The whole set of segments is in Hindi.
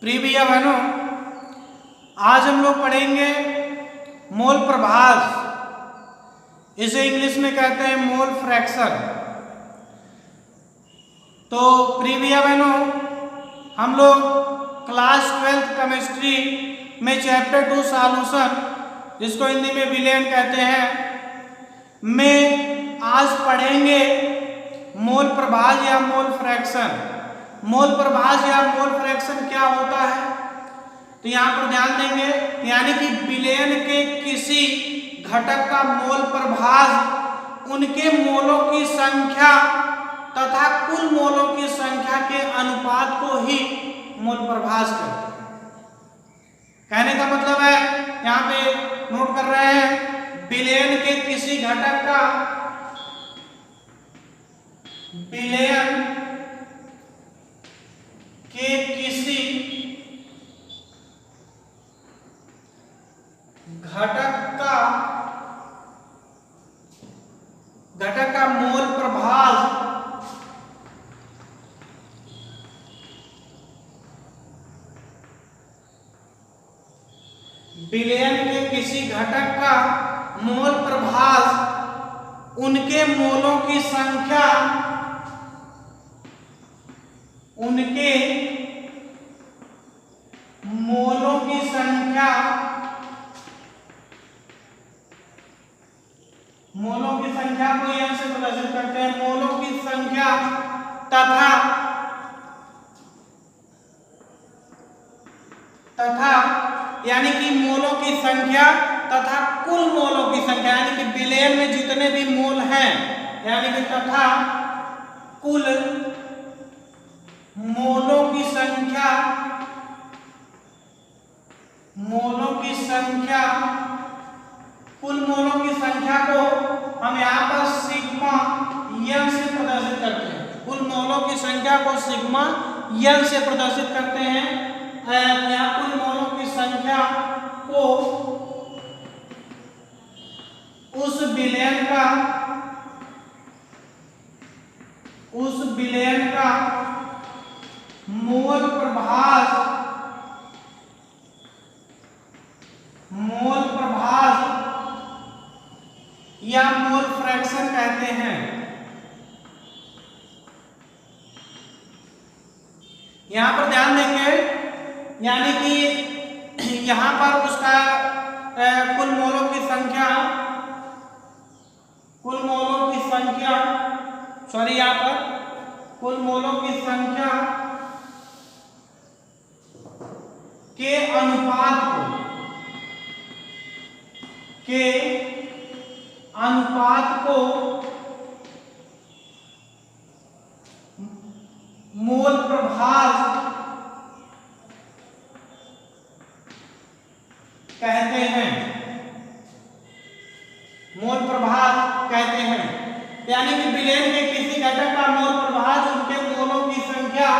प्रिय भैया बहनों, आज हम लोग पढ़ेंगे मोल प्रभाज। इसे इंग्लिश में कहते हैं मोल फ्रैक्शन। तो प्रिय भैया बहनों, हम लोग क्लास 12th केमिस्ट्री में चैप्टर 2 सॉल्यूशन, जिसको हिंदी में विलयन कहते हैं, में आज पढ़ेंगे मोल प्रभाज या मोल फ्रैक्शन। मोल प्रभाज या मोल फ्रैक्शन क्या होता है, तो यहाँ पर ध्यान देंगे, यानी कि विलयन के किसी घटक का मोल प्रभाज उनके मोलों की संख्या तथा कुल मोलों की संख्या के अनुपात को ही मोल प्रभाज कहते हैं। कहने का मतलब है, यहाँ पे नोट कर रहे हैं, विलयन के किसी घटक का विलयन के किसी घटक का मोल प्रभाज विलयन के किसी घटक का मोल प्रभाज उनके मोलों की संख्या को यहां से प्रदर्शित करते हैं। मोलों की संख्या तथा यानी कि मोलों की संख्या तथा कुल मोलों की संख्या, यानी कि विलयन में जितने भी मोल हैं, यानी कि तथा कुल मोलों की संख्या कुल मोलों की संख्या को हम यहाँ पर सिग्मा यन से प्रदर्शित करते हैं। कुल मोलों की संख्या को सिग्मा यन से प्रदर्शित करते हैं। यहाँ कुल मोलों की संख्या को उस विलयन का मोल प्रभाज या मोल फ्रैक्शन कहते हैं। यहां पर ध्यान देंगे, यानी कि यहां पर उसका कुल मोलों की संख्या यहाँ पर कुल मोलों की संख्या के अनुपात को मोल प्रभाज कहते हैं। मोल प्रभाज कहते हैं, यानी कि विलयन के किसी घटक का मोल प्रभाज उनके मोलों की संख्या,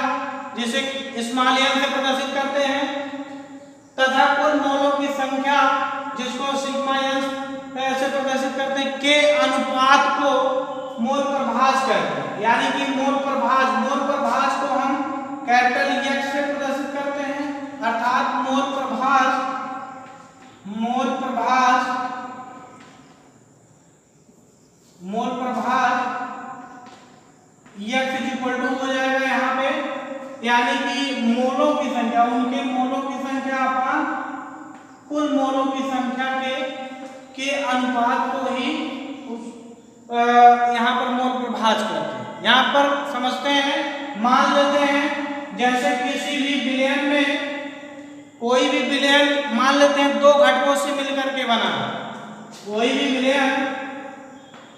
जिसे स्मॉल एन से प्रदर्शित करते हैं, तथा कुल मोलों की संख्या, जिसको सिग्मा एन से प्रदर्शित करते हैं, के अनुपात को मोल प्रभाज कहते हैं। यानी कि मोल प्रभाज को हम कैपिटल एक्स से प्रदर्शित करते हैं, अर्थात मोल प्रभाज x इक्वल टू हो जाएगा यहाँ पे, यानी कि मोलों की संख्या, उनके मोलों की संख्या अपन कुल मोलों की संख्या के अनुपात को ही यहाँ पर मोल प्रभाज करते हैं। यहाँ पर समझते हैं, मान लेते हैं जैसे किसी भी विलयन में, कोई भी विलयन मान लेते हैं दो घटकों से मिलकर के बना। कोई भी विलयन,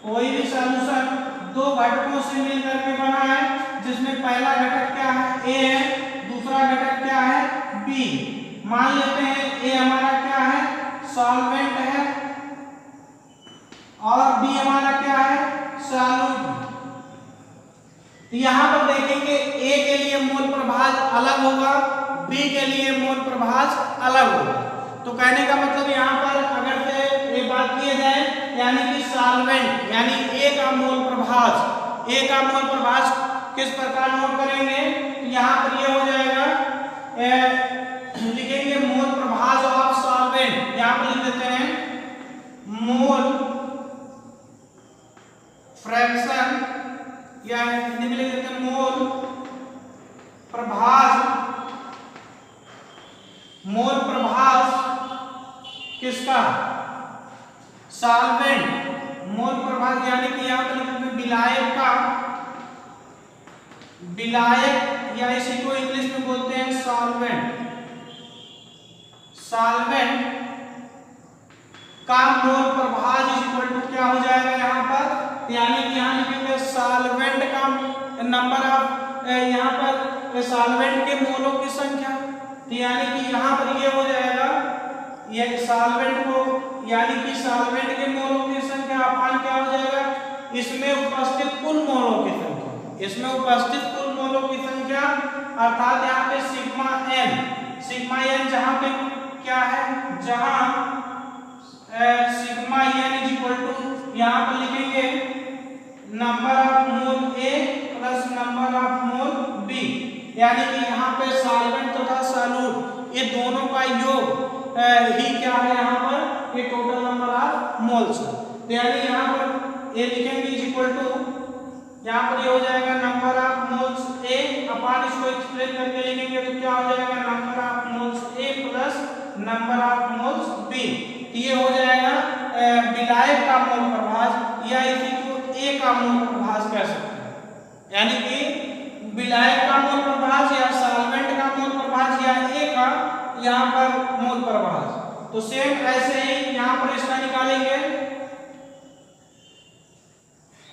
कोई भी सॉल्यूशन दो घटकों से मिलकर के बना है, जिसमें पहला घटक क्या है, A है, दूसरा घटक क्या है, B। मान लेते हैं A हमारा क्या है, सॉल्वेंट है, और B हमारा क्या है, सॉल्यूट। यहाँ पर देखेंगे A के लिए मोल प्रभाज अलग होगा, B के लिए मोल प्रभाज अलग होगा। तो कहने का मतलब यहाँ पर अगर से एक बात किया जाए, यानी कि सॉल्वेंट यानी A का मोल प्रभाज किस प्रकार नोट करेंगे, तो यहाँ पर ये हो जाएगा प्रभाज, मोल प्रभाज किसका? सॉल्वेंट। मोल प्रभाज यानी कि यहां पर लिखेंगे विलायक का, विलायक या इसी को इंग्लिश में बोलते हैं सॉल्वेंट। सॉल्वेंट का मोल प्रभाज इक्वल टू क्या हो जाएगा यहाँ पर, यानी कि यहाँ लिखेंगे सॉल्वेंट का नंबर ऑफ, यहाँ पर सॉल्वेंट के मोलों की संख्या, यानी कि यहाँ पर ये हो जाएगा, ये सॉल्वेंट को यानी कि सॉल्वेंट के मोलों की संख्या अपान क्या हो जाएगा, इसमें उपस्थित कुल मोलों की संख्या, इसमें उपस्थित कुल मोलों की संख्या, अर्थात यहाँ पे सिग्मा एन जहाँ पे क्या है, जहाँ sigma n is equal to यहाँ पर लिखेंगे number of mole A plus number of mole B, यानी कि यहाँ पे सॉल्वेंट तथा सॉल्यूट ये दोनों का योग ही क्या है यहाँ पर, ये टोटल नंबर ऑफ मोल्स। तो यानी यहाँ पर ये लिखेंगे इज इक्वल टू, यहाँ पर ये हो जाएगा number of moles A upon इसको एक्सप्लेन करके लिखेंगे तो क्या हो जाएगा number of moles A plus number of moles B. ये हो जाएगा विलायक का मोल प्रभाज या इसी को ए का मोल प्रभाज कह सकते हैं, यानी कि विलायक का मोल प्रभाज या सॉल्वेंट का मोल प्रभाज या ए का यहाँ पर मोल प्रभाज। तो सेम ऐसे ही यहाँ पर इसका निकालेंगे,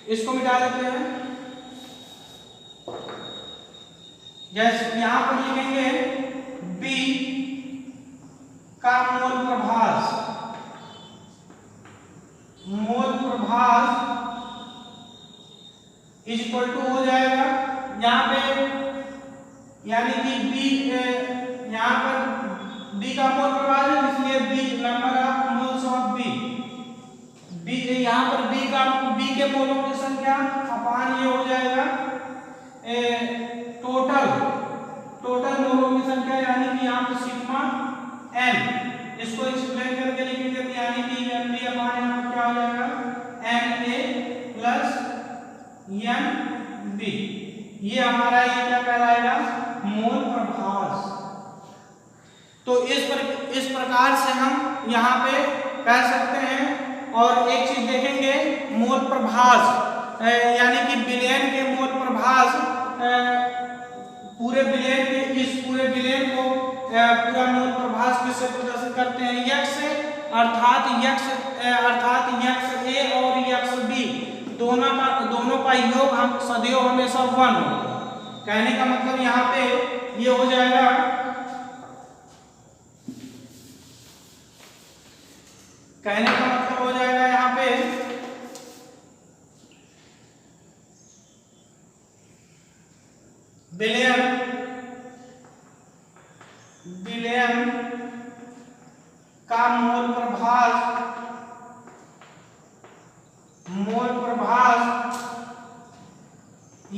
इसको मिटा देते हैं, जैसे यहाँ पर लिखेंगे बी का mole प्रभाज, mole प्रभाज is equal to हो जाएगा यहाँ पे, यानी कि बी यहाँ पर बी का मोल प्रभाज है इसलिए B number of moles of B, यहाँ पर बी के मोलों की संख्या अपान ये हो जाएगा टोटल मोलों की संख्या, यानी कि यहाँ पर सिग्मा एन, इसको एक्सप्लेन करके लिखेंगे यानी कि एन बी अपान यहाँ पर क्या हो जाएगा N A plus N B, ये हमारा ये क्या कहलाएगा मोल प्रभाज। तो इस प्रकार से हम यहाँ पे कह सकते हैं। और एक चीज देखेंगे मोल प्रभाज यानी कि विलयन के मोल प्रभाज, पूरे विलयन के इस पूरे विलयन को पूरा मोल प्रभाज किससे प्रदर्शित करते हैं, यक्स से, अर्थात यक्स ए और यक्स बी दोनों का योग हम सदैव हमेशा 1 होगा। कहने का मतलब यहाँ पे ये हो जाएगा यहाँ पे विलयन का mole प्रभाज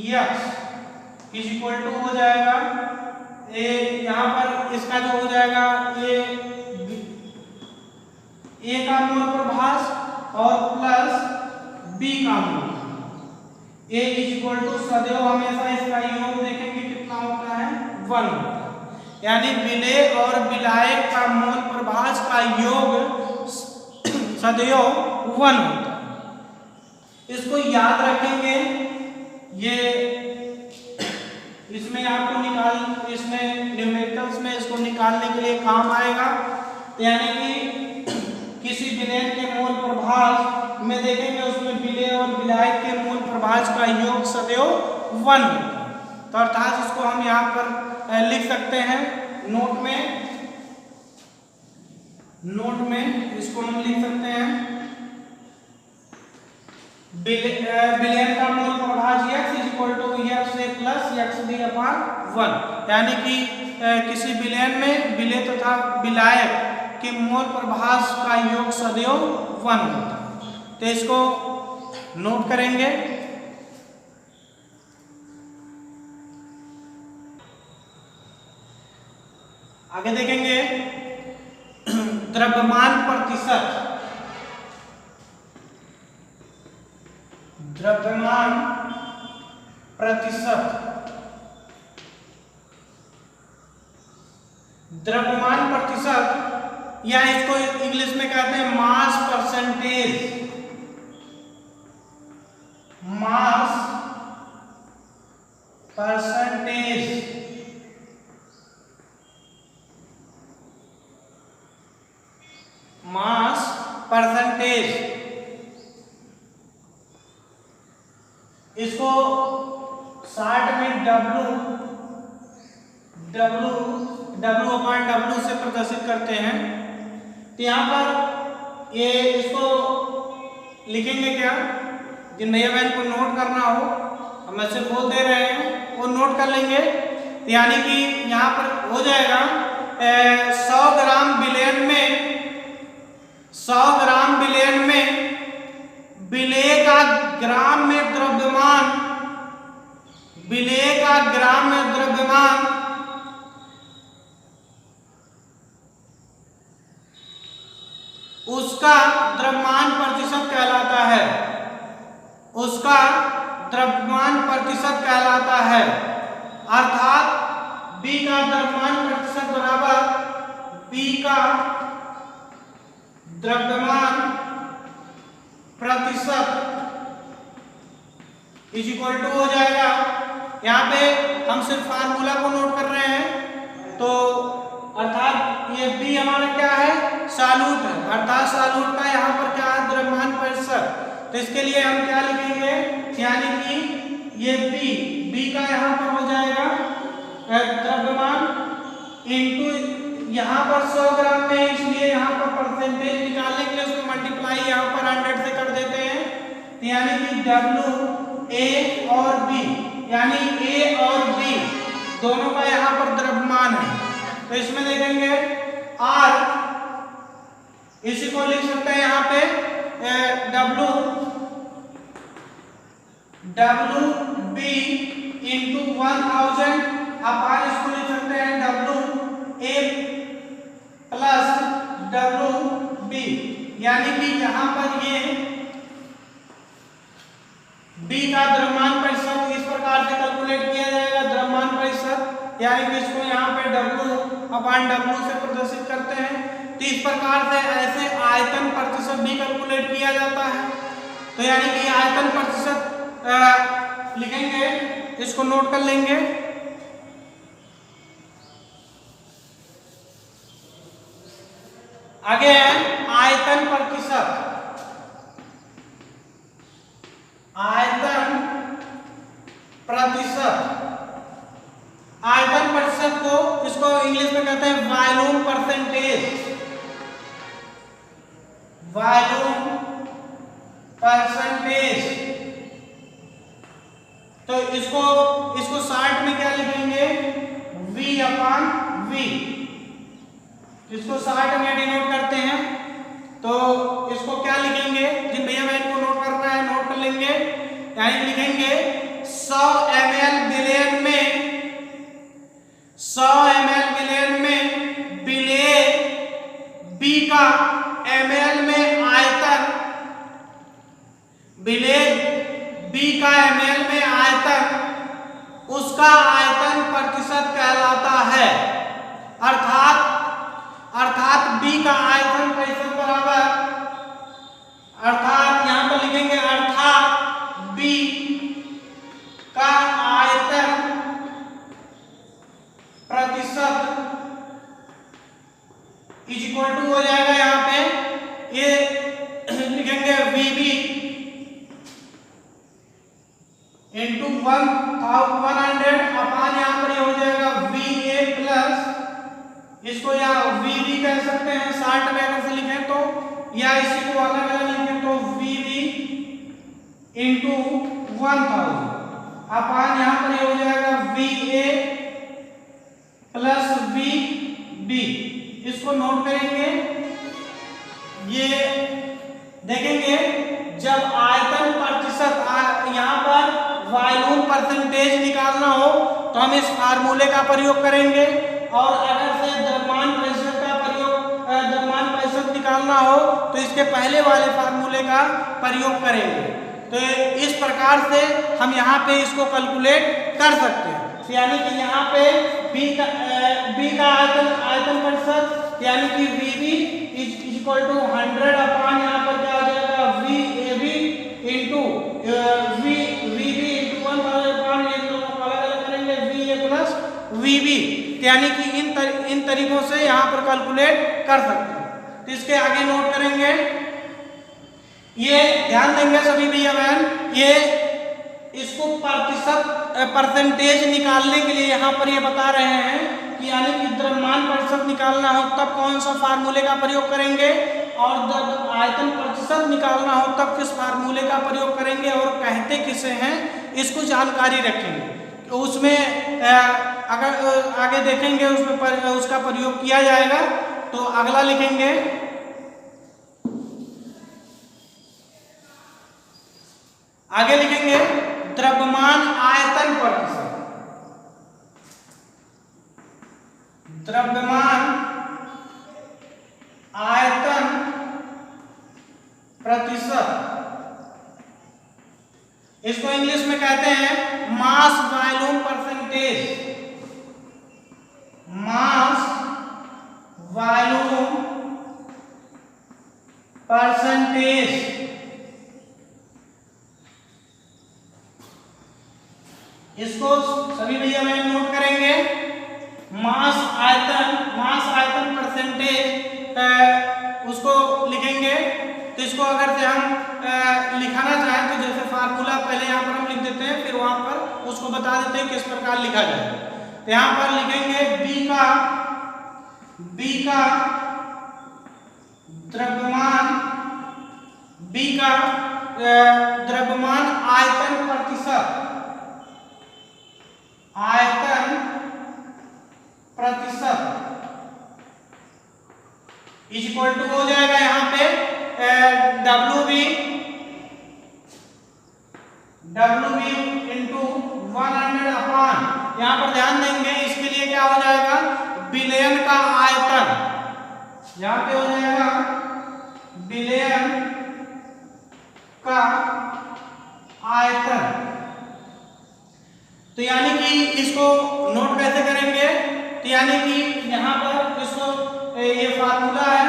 x is equal to हो जाएगा यहाँ पर इसका जो हो जाएगा ए का मोल प्रभाज और प्लस बी का मोल, ए इज इक्वल टू सदैव हमेशा इसका योग देखेंगे कितना होता है 1 होता है, यानी विलेय और विलायक का मोल प्रभाज का योग सदैव 1 होता है। इसको याद रखेंगे, ये इसमें आपको इसमें न्यूमेरिकल्स में इसको निकालने के लिए काम आएगा। यानी कि किसी विलयन के मोल प्रभाज में देखेंगे उसमें विलेय और विलायक के मोल प्रभाज का योग सदैव 1 होता है। तो अर्थात इसको हम यहाँ पर लिख सकते हैं नोट में इसको हम लिख सकते हैं विलयन का मोल प्रभाज x is equal to x a plus x b upon 1, यानी कि किसी विलयन में विलेय तथा विलायक के मोल प्रभाज का योग सदैव 1 होता है। तो इसको नोट करेंगे। आगे देखेंगे द्रव्यमान प्रतिशत। द्रव्यमान प्रतिशत द्रव्यमान प्रतिशत, या इसको इंग्लिश में कहते हैं mass percentage, mass percentage, mass percentage. इसको शॉर्ट में W/W से प्रदर्शित करते हैं। तो यहाँ पर ये इसको लिखेंगे क्या, जिन भैया बहन को नोट करना हो हम ऐसे बोल दे रहे हैं वो नोट कर लेंगे। यानी कि यहाँ पर हो जाएगा 100 ग्राम विलयन में, 100 ग्राम विलयन में विलेय का ग्राम में द्रव्यमान, विलेय का ग्राम में द्रव्यमान उसका द्रव्यमान प्रतिशत कहलाता है, उसका द्रव्यमान प्रतिशत कहलाता है। अर्थात B का द्रव्यमान प्रतिशत बराबर B का द्रव्यमान प्रतिशत इज इक्वल टू हो जाएगा। यहाँ पे हम सिर्फ फार्मूला को नोट कर रहे हैं, तो अर्थात ये B हमारा क्या है, सालूट है, अर्थात सालूट का यहाँ पर क्या है, द्रव्यमान प्रतिशत। तो इसके लिए हम क्या लिखेंगे, यानी कि ये B का यहाँ पर हो जाएगा द्रव्यमान इनटू यहाँ पर 100 ग्राम में, इसलिए यहाँ पर परसेंटेज निकालने के लिए उसको मल्टीप्लाई यहाँ पर 100 से कर देते हैं। यानी कि W A और B, यानी A और B दोनों का यहाँ पर द्रव्यमान है। तो इसमें देखेंगे R, इसी को लिख सकते हैं यहाँ पे WB इंटू 1000 अपान इसको लिख सकते हैं WA प्लस WB। यानी कि यहाँ पर ये B का द्रव्यमान प्रतिशत इस प्रकार से कैलकुलेट किया जाएगा, द्रव्यमान प्रतिशत, यानी कि इसको यहाँ पे W/W से प्रदर्शित करते हैं। तो इस प्रकार से ऐसे आयतन प्रतिशत भी कैलकुलेट किया जाता है। तो यानी कि आयतन प्रतिशत लिखेंगे, इसको नोट कर लेंगे। आगे है आयतन प्रतिशत, आयतन प्रतिशत। आयतन प्रतिशत को इसको इंग्लिश में कहते हैं वॉल्यूम परसेंटेज, वॉल्यूम परसेंटेज। तो इसको शॉर्ट में क्या लिखेंगे, V/V, इसको शॉर्ट में डिनोट करते हैं। तो इसको क्या लिखेंगे, जिन भैया बहन को नोट करना है नोट कर लेंगे। यानी लिखेंगे 100 ml विलयन में, 100 ml विलयन में विलेय B का ml में आयतन, विलेय B का ml में आयतन उसका आयतन प्रतिशत कहलाता है। अर्थात B का आयतन प्रतिशत बराबर, अर्थात यहां पर लिखेंगे अर्थात B का आयतन प्रतिशत इज इक्वल टू हो जाएगा, यहाँ पे ये लिखेंगे VB इंटू 100 अपान यहाँ पर ये हो जाएगा VA प्लस, इसको या VB कह सकते हैं शॉर्ट में अगर से लिखें तो, या इसी को अलग अलग लिखें तो VB इंटू 1000 अपान यहाँ पर ये हो जाएगा VA प्लस VB। इसको नोट करेंगे। ये देखेंगे जब आयतन प्रतिशत, यहाँ पर वॉल्यूम परसेंटेज निकालना हो तो हम इस फार्मूले का प्रयोग करेंगे, और अगर से द्रव्यमान प्रतिशत का प्रयोग, द्रव्यमान प्रतिशत निकालना हो तो इसके पहले वाले फार्मूले का प्रयोग करेंगे। तो इस प्रकार से हम यहाँ पे इसको कैलकुलेट कर सकते हैं। यानी कि यहाँ पे B का आयतन आयतन प्रतिशत यानी कि VB is equal to 100 upon यहाँ पर क्या हो जाएगा VAB into VB into 1000 upon ये दोनों को अलग अलग करेंगे VA प्लस VB, यानी कि इन तरीकों से यहाँ पर कैलकुलेट कर सकते हैं। तो इसके आगे नोट करेंगे, ये ध्यान देंगे सभी भैया बहन, ये इसको परसेंटेज निकालने के लिए यहाँ पर ये बता रहे हैं कि यानी कि द्रव्यमान प्रतिशत निकालना हो तब कौन सा फार्मूले का प्रयोग करेंगे और जब आयतन प्रतिशत निकालना हो तब किस फार्मूले का प्रयोग करेंगे और कहते किसे हैं इसको जानकारी रखेंगे। उसमें अगर आगे देखेंगे उसमें उसका प्रयोग किया जाएगा। तो अगला लिखेंगे, आगे लिखेंगे द्रव्यमान आयतन प्रतिशत, द्रव्यमान आयतन प्रतिशत, इसको इंग्लिश में कहते हैं mass volume percentage, mass volume percentage. इसको सभी भैया में नोट करेंगे, मास आयतन परसेंटेज उसको लिखेंगे। तो इसको अगर से हम लिखाना चाहें तो जैसे फार्मूला पहले यहाँ पर हम लिख देते हैं, फिर वहां पर उसको बता देते हैं किस प्रकार लिखा जाए। तो यहाँ पर लिखेंगे B का द्रव्यमान आयतन प्रतिशत, आयतन प्रतिशत इज इक्वल टू हो जाएगा यहाँ पे WB इंटू 100 अपॉन, यहाँ पर ध्यान देंगे इसके लिए क्या हो जाएगा बिलियन का आयतन, यहाँ पे हो जाएगा बिलियन का आयतन। तो यानी कि इसको नोट कैसे करेंगे, तो यानी कि यहाँ पर इसको ये फार्मूला है,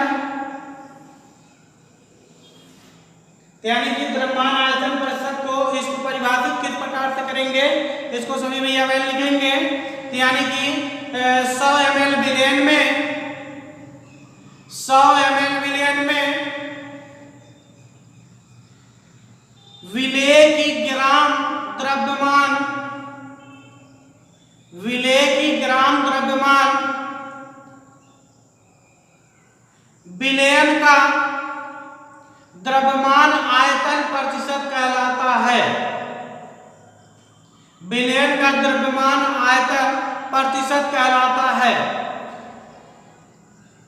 यानी कि द्रव्यमान आयतन प्रतिशत को इसको परिभाषित किस प्रकार से करेंगे, इसको सभी भैया वैल लिखेंगे। तो यानी कि 100 ml बिलियन में 100 ml बिलियन में विलेय की ग्राम द्रव्यमान बिलियन का द्रव्यमान आयतन प्रतिशत कहलाता है, बिलियन का द्रव्यमान आयतन प्रतिशत कहलाता है।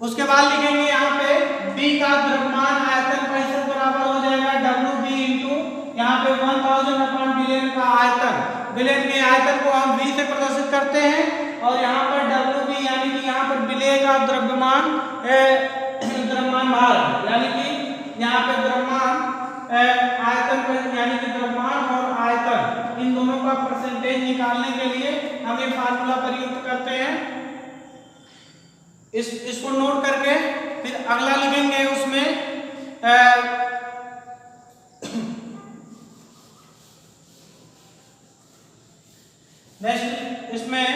उसके बाद लिखेंगे यहाँ पे B का द्रव्यमान आयतन प्रतिशत बराबर हो जाएगा WB इंटू यहाँ पे 1000 अपॉन बिलियन का आयतन, बिलियन के आयतन को हम V से प्रदर्शित करते हैं और यहाँ पर WB यानी कि यहाँ पर विलेय का द्रव्यमान भार, यानी कि यहाँ पे द्रव्यमान आयतन यानी कि द्रव्यमान और आयतन इन दोनों का परसेंटेज निकालने के लिए हम ये फार्मूला प्रयुक्त करते हैं। इसको नोट करके फिर अगला लिखेंगे, उसमें नेक्स्ट इसमें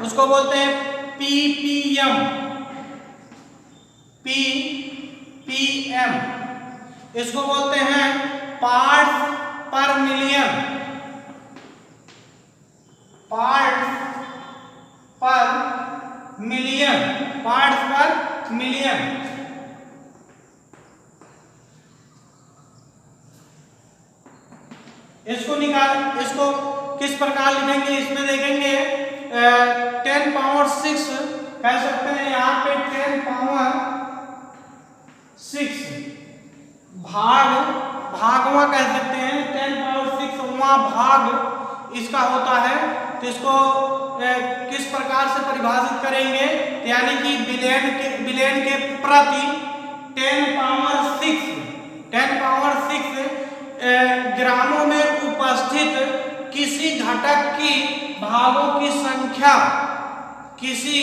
उसको बोलते हैं ppm, इसको बोलते हैं पार्ट्स पर मिलियन, पार्ट्स पर मिलियन। इसको किस प्रकार लिखेंगे, इसमें देखेंगे 10 पावर 6 कह सकते हैं, यहाँ पे 10 पावर 6 भागवा कह सकते हैं, 10 पावर 6वां भाग इसका होता है। तो इसको किस प्रकार से परिभाषित करेंगे, यानी कि बिलियन के प्रति 10 पावर 6 ग्रामों में उपस्थित किसी घटक की भागों की संख्या किसी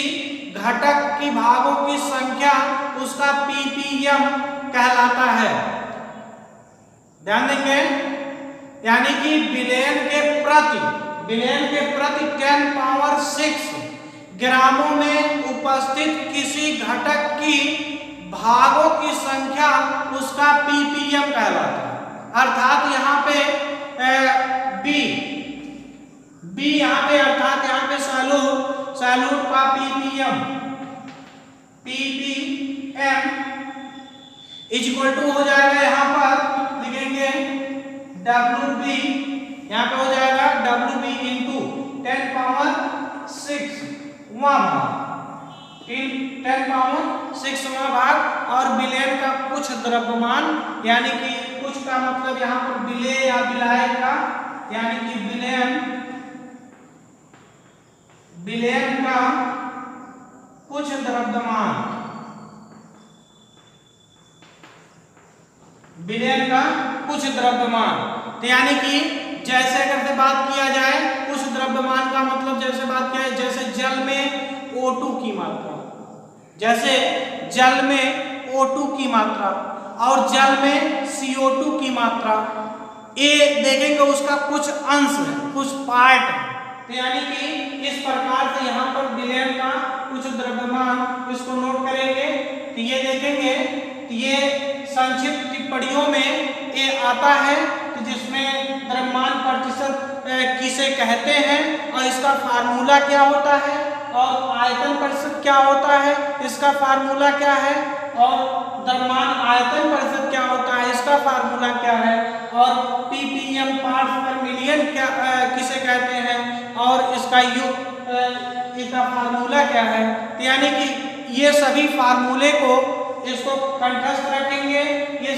घटक की भागों की संख्या उसका ppm कहलाता है। ध्यान देंगे, यानी कि बिलियन के प्रति 10 पावर 6 ग्रामों में उपस्थित किसी घटक की भागों की संख्या उसका ppm कहलाता है। अर्थात यहाँ पे बी यहाँ पे अर्थात यहाँ पे सैल्यूट का ppm इज इक्वल टू हो जाएगा, यहाँ पर लिखेंगे WB, यहाँ पे हो जाएगा WB इंटू 10 पावर 6 10 पावर 6 भाग और बिलियन का कुछ द्रव्यमान, यानी कि कुछ का मतलब यहाँ पर बिले या बिलाय का, यानी कि बिलियन का कुछ द्रव्यमान, बिलियन का कुछ द्रव्यमान। तो यानी कि जैसे अगर से बात किया जाए कुछ द्रव्यमान का मतलब जैसे बात किया है, जैसे जल में O2 की मात्रा, जैसे जल में O2 की मात्रा और जल में CO2 की मात्रा, ये देखेंगे उसका कुछ अंश है, कुछ पार्ट है। तो यानी कि इस प्रकार से यहाँ पर बिलियन का कुछ द्रव्यमान, इसको नोट करेंगे तो ये देखेंगे, तो ये संक्षिप्त टिप्पणियों में ये आता है कि जिसमें द्रव्यमान प्रतिशत किसे कहते हैं और इसका फार्मूला क्या होता है, और आयतन प्रतिशत क्या होता है, इसका फार्मूला क्या है, और द्रव्यमान आयतन प्रतिशत क्या होता है, इसका फार्मूला क्या है, और ppm पार्ट्स पर मिलियन क्या किसे कहते हैं, और इसका फार्मूला क्या है। तो यानी कि ये सभी फार्मूले को इसको कंठस्थ रखेंगे, ये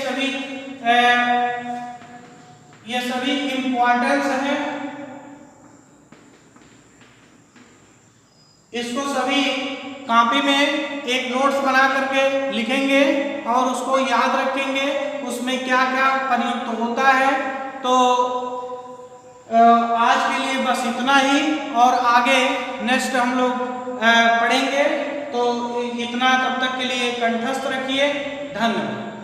सभी इंपॉर्टेंस है, इसको सभी कॉपी में एक नोट्स बना करके लिखेंगे और उसको याद रखेंगे, उसमें क्या क्या प्रयुक्त होता है। तो आज के लिए बस इतना ही, और आगे नेक्स्ट हम लोग पढ़ेंगे। तो इतना तब तक के लिए कंठस्थ रखिए। धन्यवाद।